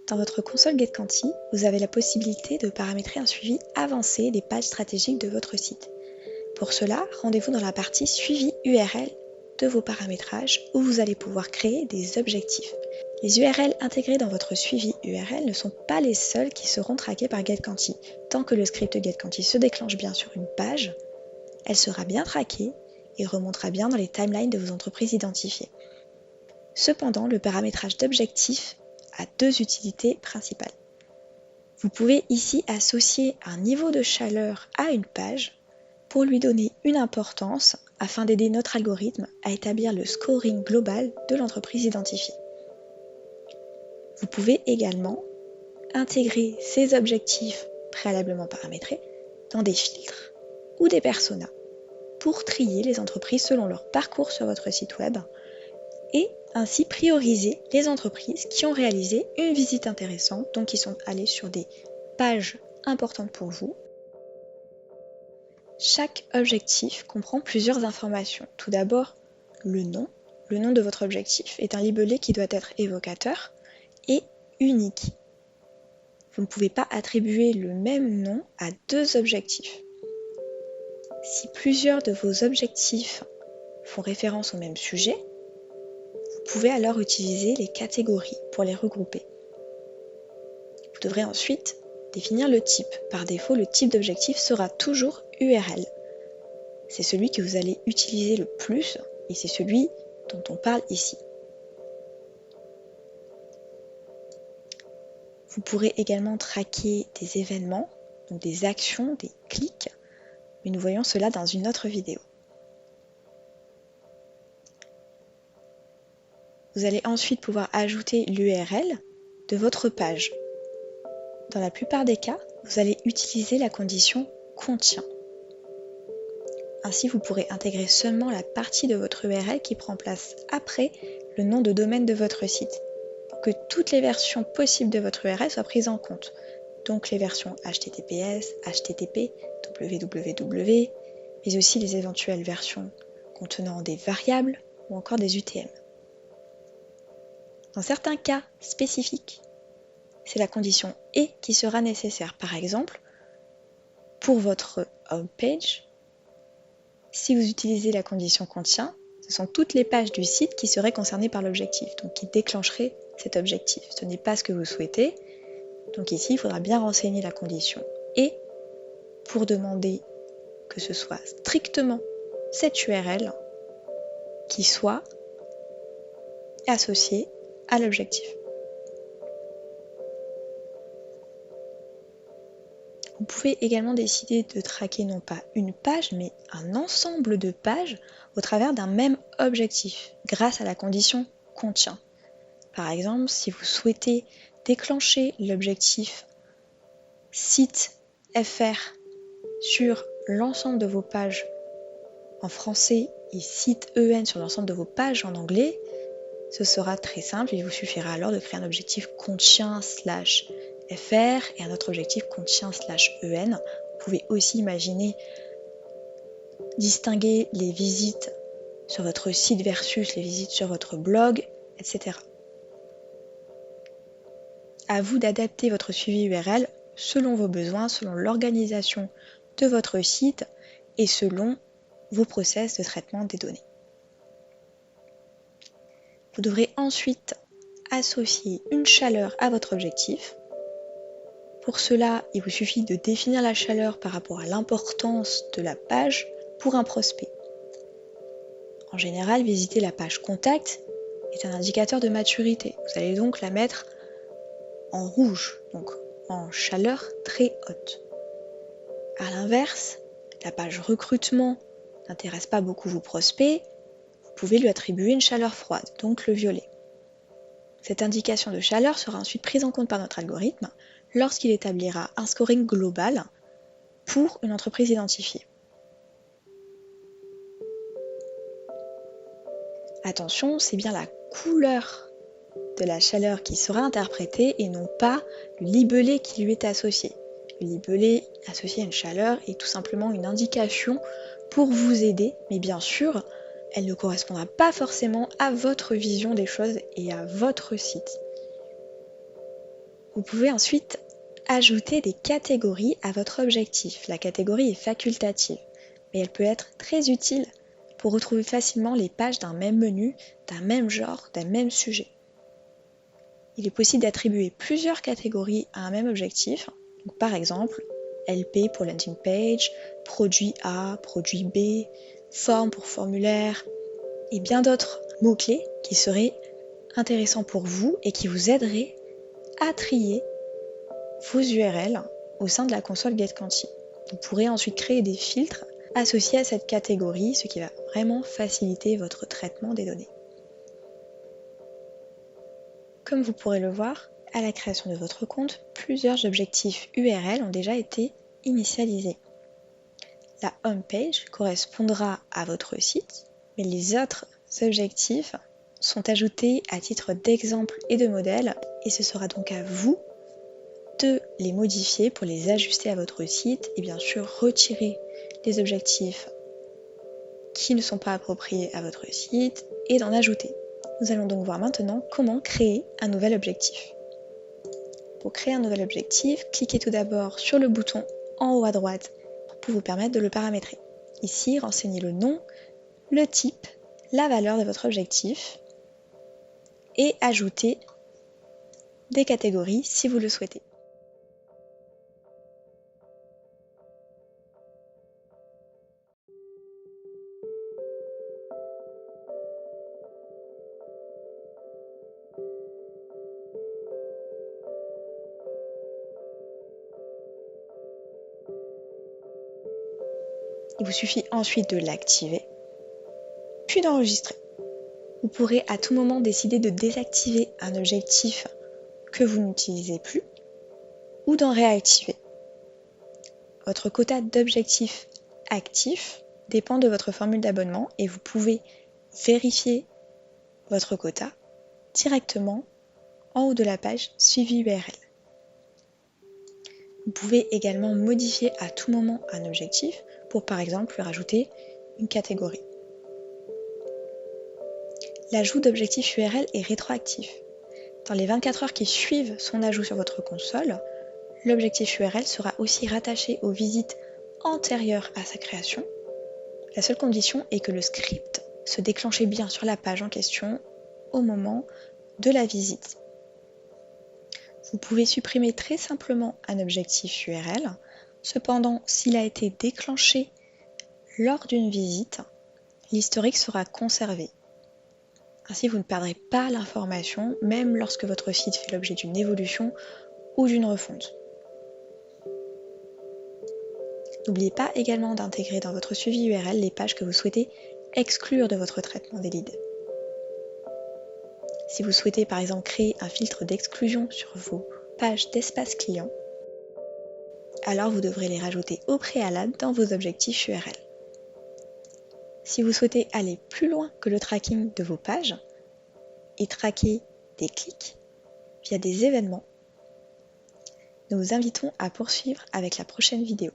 Dans votre console GetQuanti, vous avez la possibilité de paramétrer un suivi avancé des pages stratégiques de votre site. Pour cela, rendez-vous dans la partie Suivi URL de vos paramétrages où vous allez pouvoir créer des objectifs. Les URL intégrées dans votre suivi URL ne sont pas les seuls qui seront traqués par GetQuanti. Tant que le script GetQuanti se déclenche bien sur une page, elle sera bien traquée et remontera bien dans les timelines de vos entreprises identifiées. Cependant, le paramétrage d'objectifs a deux utilités principales. Vous pouvez ici associer un niveau de chaleur à une page pour lui donner une importance afin d'aider notre algorithme à établir le scoring global de l'entreprise identifiée. Vous pouvez également intégrer ces objectifs préalablement paramétrés dans des filtres ou des personas pour trier les entreprises selon leur parcours sur votre site web et ainsi prioriser les entreprises qui ont réalisé une visite intéressante, donc qui sont allées sur des pages importantes pour vous. Chaque objectif comprend plusieurs informations. Tout d'abord, le nom. Le nom de votre objectif est un libellé qui doit être évocateur et unique. Vous ne pouvez pas attribuer le même nom à deux objectifs. Si plusieurs de vos objectifs font référence au même sujet, vous pouvez alors utiliser les catégories pour les regrouper. Vous devrez ensuite définir le type. Par défaut, le type d'objectif sera toujours URL. C'est celui que vous allez utiliser le plus et c'est celui dont on parle ici. Vous pourrez également traquer des événements, donc des actions, des clics, mais nous voyons cela dans une autre vidéo. Vous allez ensuite pouvoir ajouter l'URL de votre page. Dans la plupart des cas, vous allez utiliser la condition contient. Ainsi, vous pourrez intégrer seulement la partie de votre URL qui prend place après le nom de domaine de votre site, pour que toutes les versions possibles de votre URL soient prises en compte. Donc les versions HTTPS, HTTP, www, mais aussi les éventuelles versions contenant des variables ou encore des UTM. Dans certains cas spécifiques, c'est la condition « et » qui sera nécessaire. Par exemple, pour votre homepage, si vous utilisez la condition « contient », ce sont toutes les pages du site qui seraient concernées par l'objectif, donc qui déclencheraient cet objectif. Ce n'est pas ce que vous souhaitez. Donc ici, il faudra bien renseigner la condition « et » pour demander que ce soit strictement cette URL qui soit associée à l'objectif. Vous pouvez également décider de traquer non pas une page, mais un ensemble de pages au travers d'un même objectif, grâce à la condition « contient ». Par exemple, si vous souhaitez déclencher l'objectif « site FR » sur l'ensemble de vos pages en français et site EN sur l'ensemble de vos pages en anglais, ce sera très simple, il vous suffira alors de créer un objectif contient/fr et un autre objectif contient/en. Vous pouvez aussi imaginer distinguer les visites sur votre site versus les visites sur votre blog, etc. À vous d'adapter votre suivi URL selon vos besoins, selon l'organisation de votre site et selon vos process de traitement des données. Vous devrez ensuite associer une chaleur à votre objectif. Pour cela, il vous suffit de définir la chaleur par rapport à l'importance de la page pour un prospect. En général, visiter la page Contact est un indicateur de maturité. Vous allez donc la mettre en rouge, donc en chaleur très haute. A l'inverse, la page Recrutement n'intéresse pas beaucoup vos prospects. Vous pouvez lui attribuer une chaleur froide, donc le violet. Cette indication de chaleur sera ensuite prise en compte par notre algorithme lorsqu'il établira un scoring global pour une entreprise identifiée. Attention, c'est bien la couleur de la chaleur qui sera interprétée et non pas le libellé qui lui est associé. Le libellé associé à une chaleur est tout simplement une indication pour vous aider, mais bien sûr, elle ne correspondra pas forcément à votre vision des choses et à votre site. Vous pouvez ensuite ajouter des catégories à votre objectif. La catégorie est facultative, mais elle peut être très utile pour retrouver facilement les pages d'un même menu, d'un même genre, d'un même sujet. Il est possible d'attribuer plusieurs catégories à un même objectif. Donc, par exemple, LP pour landing page, produit A, produit B, forme pour formulaire, et bien d'autres mots-clés qui seraient intéressants pour vous et qui vous aideraient à trier vos URL au sein de la console GetQuanti. Vous pourrez ensuite créer des filtres associés à cette catégorie, ce qui va vraiment faciliter votre traitement des données. Comme vous pourrez le voir, à la création de votre compte, plusieurs objectifs URL ont déjà été initialisés. La home page correspondra à votre site, mais les autres objectifs sont ajoutés à titre d'exemple et de modèle, et ce sera donc à vous de les modifier pour les ajuster à votre site et bien sûr retirer les objectifs qui ne sont pas appropriés à votre site et d'en ajouter. Nous allons donc voir maintenant comment créer un nouvel objectif. Pour créer un nouvel objectif, cliquez tout d'abord sur le bouton en haut à droite pour vous permettre de le paramétrer. Ici, renseignez le nom, le type, la valeur de votre objectif et ajoutez des catégories si vous le souhaitez. Il vous suffit ensuite de l'activer, puis d'enregistrer. Vous pourrez à tout moment décider de désactiver un objectif que vous n'utilisez plus ou d'en réactiver. Votre quota d'objectifs actifs dépend de votre formule d'abonnement et vous pouvez vérifier votre quota directement en haut de la page Suivi URL. Vous pouvez également modifier à tout moment un objectif pour par exemple lui rajouter une catégorie. L'ajout d'objectifs URL est rétroactif. Dans les 24 heures qui suivent son ajout sur votre console, l'objectif URL sera aussi rattaché aux visites antérieures à sa création. La seule condition est que le script se déclenche bien sur la page en question au moment de la visite. Vous pouvez supprimer très simplement un objectif URL. Cependant, s'il a été déclenché lors d'une visite, l'historique sera conservé. Ainsi, vous ne perdrez pas l'information, même lorsque votre site fait l'objet d'une évolution ou d'une refonte. N'oubliez pas également d'intégrer dans votre suivi URL les pages que vous souhaitez exclure de votre traitement des leads. Si vous souhaitez par exemple créer un filtre d'exclusion sur vos pages d'espace client, alors vous devrez les rajouter au préalable dans vos objectifs URL. Si vous souhaitez aller plus loin que le tracking de vos pages et traquer des clics via des événements, nous vous invitons à poursuivre avec la prochaine vidéo.